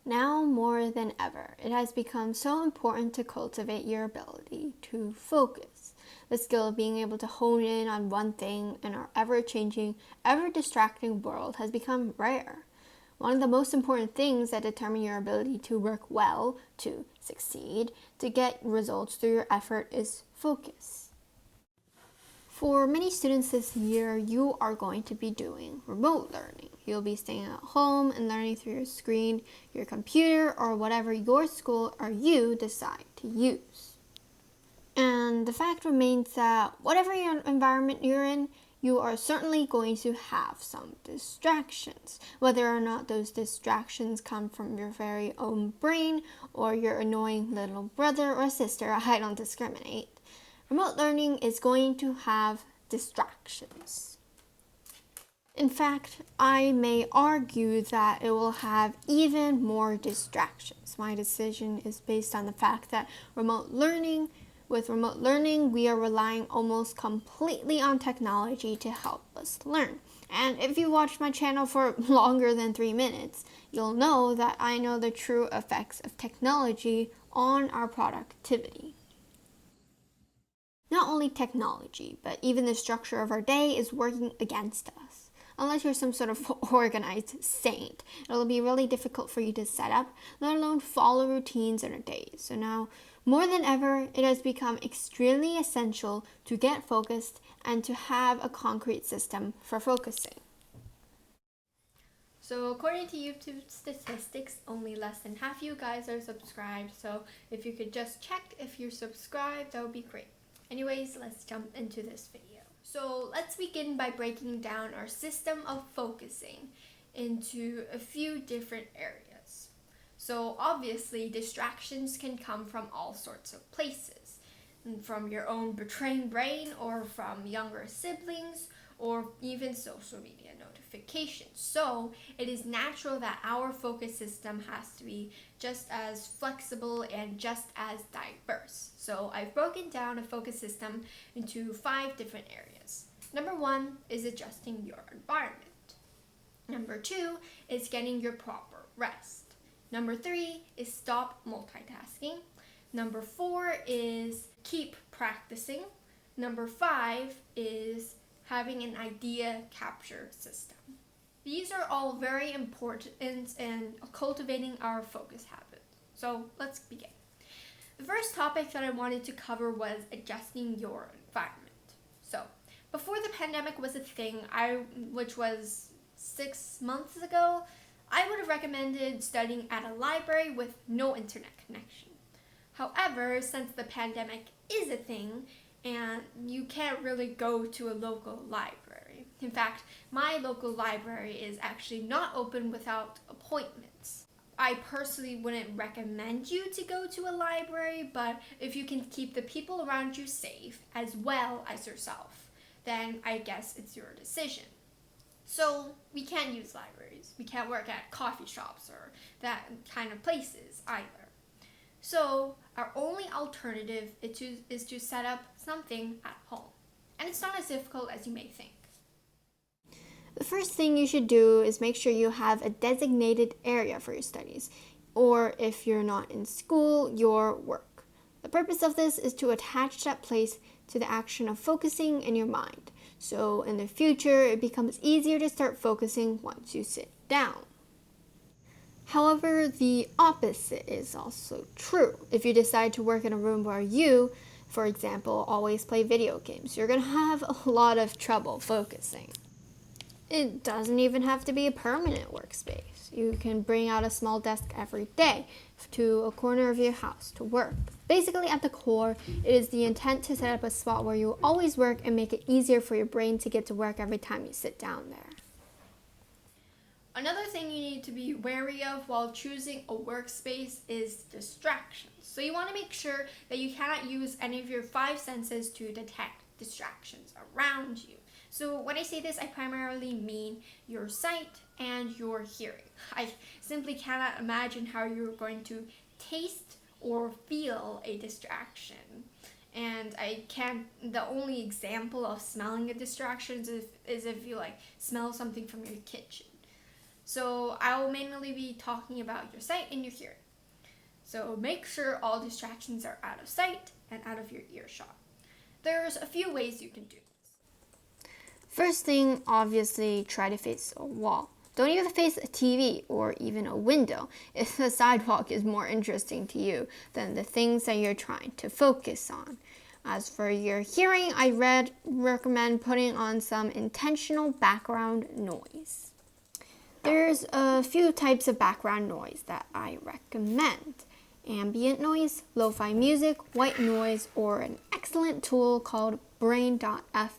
Now more than ever, it has become so important to cultivate your ability to focus. The skill of being able to hone in on one thing in our ever-changing, ever-distracting world has become rare. One of the most important things that determine your ability to work well, to succeed, to get results through your effort is focus. For many students this year, you are going to be doing remote learning. You'll be staying at home and learning through your screen, your computer, or whatever your school or you decide to use. And the fact remains that whatever your environment you're in, you are certainly going to have some distractions. Whether or not those distractions come from your very own brain or your annoying little brother or sister, I don't discriminate. Remote learning is going to have distractions. In fact, I may argue that it will have even more distractions. My decision is based on the fact that with remote learning, we are relying almost completely on technology to help us learn. And if you watch my channel for longer than 3 minutes, you'll know that I know the true effects of technology on our productivity. Not only technology, but even the structure of our day is working against us. Unless you're some sort of organized saint, it'll be really difficult for you to set up, let alone follow routines in a day. So now, more than ever, it has become extremely essential to get focused and to have a concrete system for focusing. So according to YouTube statistics, only less than half you guys are subscribed. So if you could just check if you're subscribed, that would be great. Anyways, let's jump into this video. So let's begin by breaking down our system of focusing into a few different areas. So obviously, distractions can come from all sorts of places. From your own betraying brain, or from younger siblings, or even social media notifications. So it is natural that our focus system has to be just as flexible and just as diverse. So I've broken down a focus system into 5 different areas. Number 1 is adjusting your environment. Number 2 is getting your proper rest. Number 3 is stop multitasking. Number 4 is keep practicing. Number 5 is having an idea capture system. These are all very important in cultivating our focus habits. So let's begin. The first topic that I wanted to cover was adjusting your environment. So before the pandemic was a thing, which was 6 months ago, I would have recommended studying at a library with no internet connection. However, since the pandemic is a thing, and you can't really go to a local library. In fact, my local library is actually not open without appointments. I personally wouldn't recommend you to go to a library, but if you can keep the people around you safe as well as yourself, then I guess it's your decision. So we can't use libraries. We can't work at coffee shops or that kind of places either. So our only alternative is to set up something at home. And it's not as difficult as you may think. The first thing you should do is make sure you have a designated area for your studies, or if you're not in school, your work. The purpose of this is to attach that place to the action of focusing in your mind. So in the future, it becomes easier to start focusing once you sit down. However, the opposite is also true. If you decide to work in a room where you, for example, always play video games, you're going to have a lot of trouble focusing. It doesn't even have to be a permanent workspace. You can bring out a small desk every day to a corner of your house to work. Basically, at the core, it is the intent to set up a spot where you always work and make it easier for your brain to get to work every time you sit down there. Another thing you need to be wary of while choosing a workspace is distractions. So you want to make sure that you cannot use any of your 5 senses to detect distractions around you. So when I say this, I primarily mean your sight and your hearing. I simply cannot imagine how you're going to taste or feel a distraction. And the only example of smelling a distraction is if you smell something from your kitchen. So I will mainly be talking about your sight and your hearing. So make sure all distractions are out of sight and out of your earshot. There's a few ways you can do this. First thing, obviously, try to face a wall. Don't even face a TV or even a window if the sidewalk is more interesting to you than the things that you're trying to focus on. As for your hearing, I recommend putting on some intentional background noise. There's a few types of background noise that I recommend. Ambient noise, lo-fi music, white noise, or an excellent tool called brain.fm.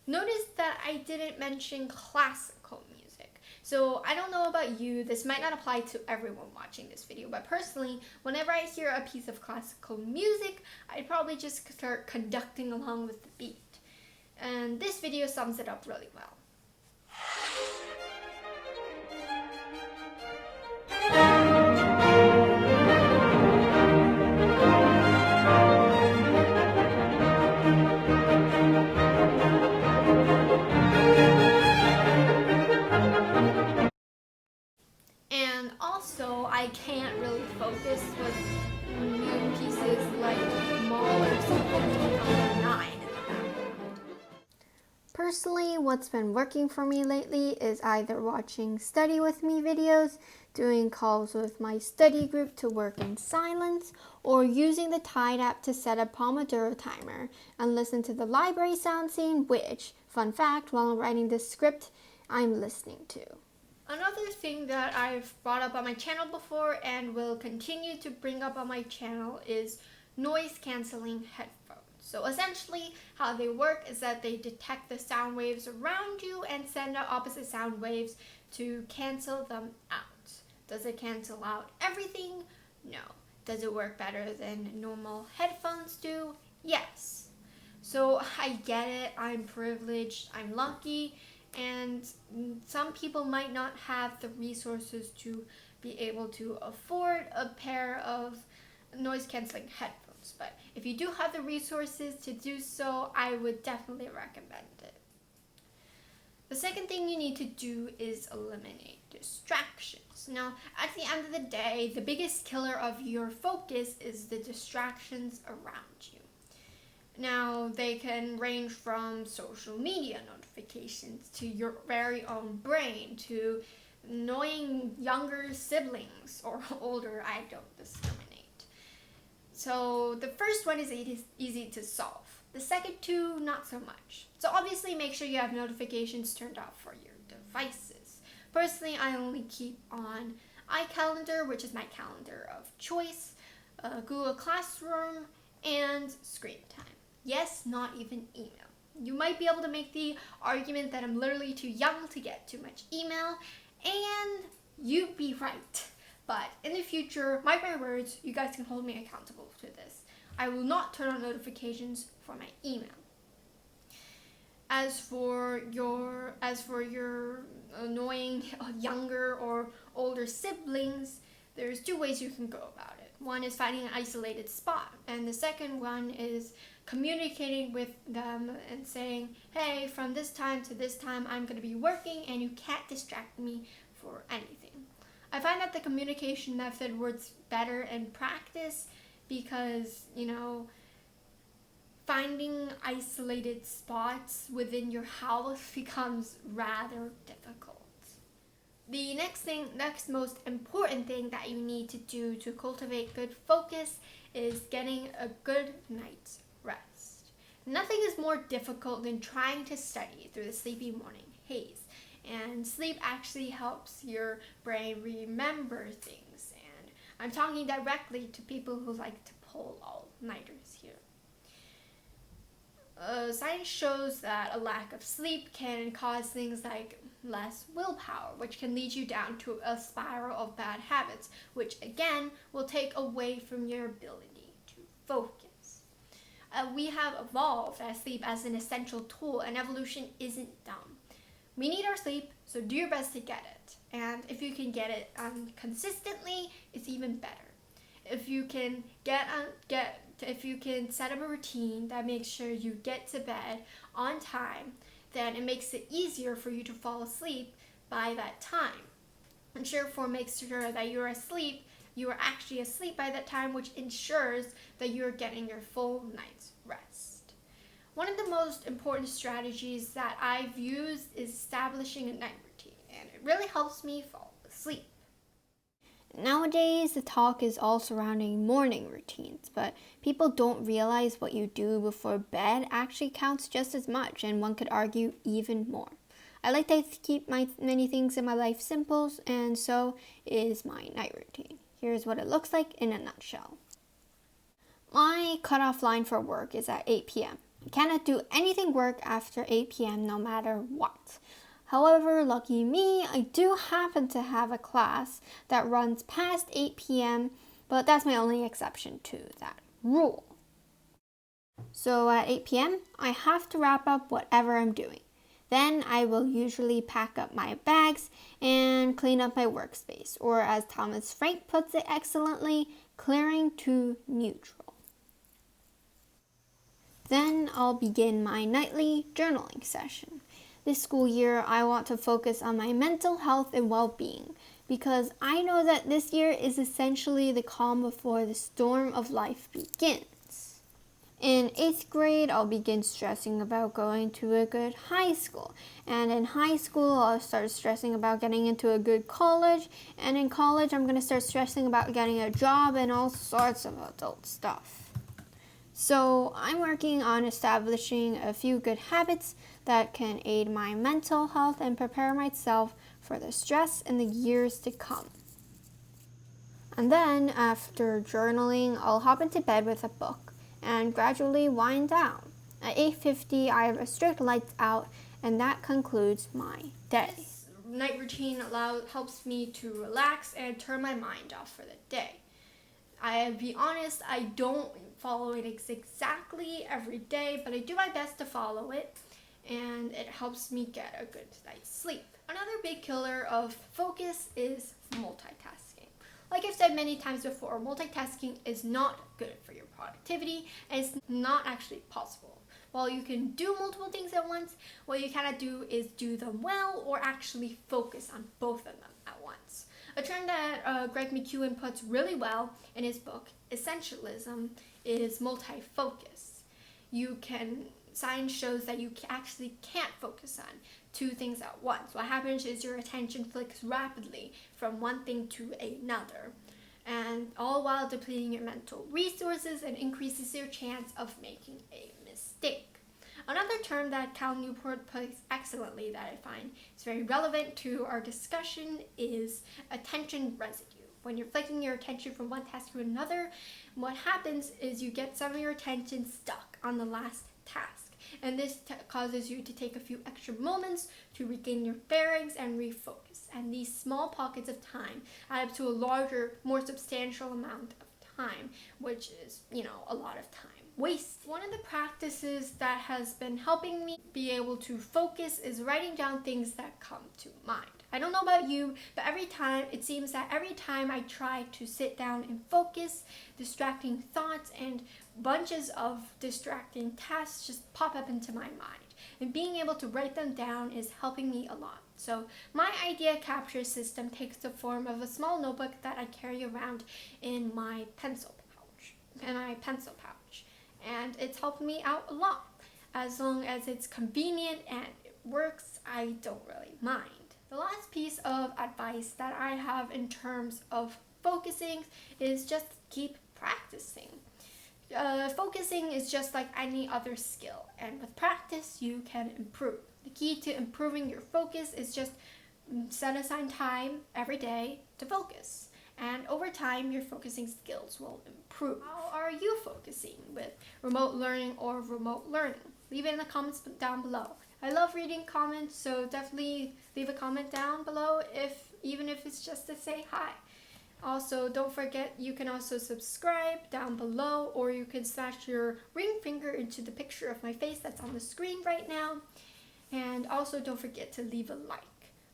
Notice that I didn't mention classical music. So I don't know about you, this might not apply to everyone watching this video, but personally, whenever I hear a piece of classical music, I'd probably just start conducting along with the beat. And this video sums it up really well. And also, I can't really focus with new pieces like Mall or something on 9 in the background. Personally, what's been working for me lately is either watching study with me videos, doing calls with my study group to work in silence, or using the Tide app to set a Pomodoro timer and listen to the library sound scene, which, fun fact, while I'm writing this script, I'm listening to. Another thing that I've brought up on my channel before and will continue to bring up on my channel is noise cancelling headphones. So essentially how they work is that they detect the sound waves around you and send out opposite sound waves to cancel them out. Does it cancel out everything? No. Does it work better than normal headphones do? Yes. So I get it, I'm privileged, I'm lucky, and some people might not have the resources to be able to afford a pair of noise cancelling headphones. But if you do have the resources to do so, I would definitely recommend it. The second thing you need to do is eliminate distractions. Now, at the end of the day, the biggest killer of your focus is the distractions around you. Now, they can range from social media notifications to your very own brain to annoying younger siblings or older, I don't discriminate. So the first one is easy to solve. The second two, not so much. So obviously make sure you have notifications turned off for your devices. Personally, I only keep on iCalendar, which is my calendar of choice, Google Classroom, and screen time. Yes, not even email. You might be able to make the argument that I'm literally too young to get too much email, and you'd be right. But in the future, mark my words, you guys can hold me accountable to this. I will not turn on notifications for my email. As for your annoying younger or older siblings, there's two ways you can go about it. One is finding an isolated spot, and the second one is communicating with them and saying, hey, from this time to this time, I'm going to be working and you can't distract me for anything. I find that the communication method works better in practice because, finding isolated spots within your house becomes rather difficult. The next most important thing that you need to do to cultivate good focus is getting a good night's rest. Nothing is more difficult than trying to study through the sleepy morning haze, and sleep actually helps your brain remember things, and I'm talking directly to people who like to pull all-nighters here. Science shows that a lack of sleep can cause things like less willpower, which can lead you down to a spiral of bad habits, which again will take away from your ability to focus. We have evolved sleep as an essential tool, and evolution isn't dumb. We need our sleep, so do your best to get it. And if you can get it consistently, it's even better. If you can if you can set up a routine that makes sure you get to bed on time, then it makes it easier for you to fall asleep by that time. Ensure makes sure that you're asleep. You are actually asleep by that time, which ensures that you're getting your full night's rest. One of the most important strategies that I've used is establishing a night routine, and it really helps me fall asleep. Nowadays, the talk is all surrounding morning routines, but people don't realize what you do before bed actually counts just as much, and one could argue even more. I like to keep many things in my life simple, and so is my night routine. Here's what it looks like in a nutshell. My cutoff line for work is at 8 p.m. I cannot do anything work after 8 p.m. no matter what. However, lucky me, I do happen to have a class that runs past 8 p.m., but that's my only exception to that rule. So at 8 p.m., I have to wrap up whatever I'm doing. Then I will usually pack up my bags and clean up my workspace, or as Thomas Frank puts it excellently, clearing to neutral. Then I'll begin my nightly journaling session. This school year, I want to focus on my mental health and well-being because I know that this year is essentially the calm before the storm of life begins. In 8th grade, I'll begin stressing about going to a good high school. And in high school, I'll start stressing about getting into a good college. And in college, I'm going to start stressing about getting a job and all sorts of adult stuff. So I'm working on establishing a few good habits that can aid my mental health and prepare myself for the stress in the years to come. And then, after journaling, I'll hop into bed with a book and gradually wind down. At 8:50, I have a strict lights out, and that concludes my day. This night routine helps me to relax and turn my mind off for the day. I'll be honest, I don't follow it exactly every day, but I do my best to follow it, and it helps me get a good night's sleep. Another big killer of focus is multitasking. Like I've said many times before, multitasking is not good for your productivity, and it's not actually possible. While you can do multiple things at once, what you cannot do is do them well or actually focus on both of them at once. A term that Greg McEwen puts really well in his book, Essentialism, is multi-focus. Science shows that you actually can't focus on two things at once. What happens is your attention flicks rapidly from one thing to another, and all while depleting your mental resources and increases your chance of making a mistake. Another term that Cal Newport puts excellently that I find is very relevant to our discussion is attention residue. When you're flicking your attention from one task to another, what happens is you get some of your attention stuck on the last task. And this causes you to take a few extra moments to regain your bearings and refocus. And these small pockets of time add up to a larger, more substantial amount of time, which is, a lot of time waste. One of the practices that has been helping me be able to focus is writing down things that come to mind. I don't know about you, but it seems that every time I try to sit down and focus, distracting thoughts and bunches of distracting tasks just pop up into my mind. And being able to write them down is helping me a lot. So my idea capture system takes the form of a small notebook that I carry around in my pencil pouch. And it's helped me out a lot. As long as it's convenient and it works, I don't really mind. The last piece of advice that I have in terms of focusing is just keep practicing. Focusing is just like any other skill, and with practice you can improve. The key to improving your focus is just set aside time every day to focus, and over time your focusing skills will improve. How are you focusing with remote learning or remote learning? Leave it in the comments down below. I love reading comments, so definitely leave a comment down below, even if it's just to say hi. Also, don't forget you can also subscribe down below, or you can slash your ring finger into the picture of my face that's on the screen right now. And also don't forget to leave a like.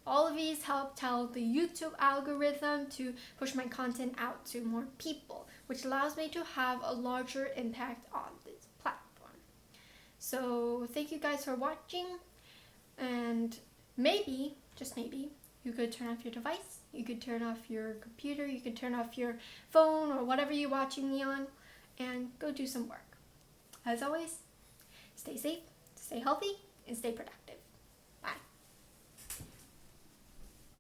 All of these help tell the YouTube algorithm to push my content out to more people, which allows me to have a larger impact on this platform. So thank you guys for watching, and maybe, just maybe, You could turn off your device, you could turn off your computer, you could turn off your phone or whatever you're watching me on, and go do some work. As always, stay safe, stay healthy, and stay productive.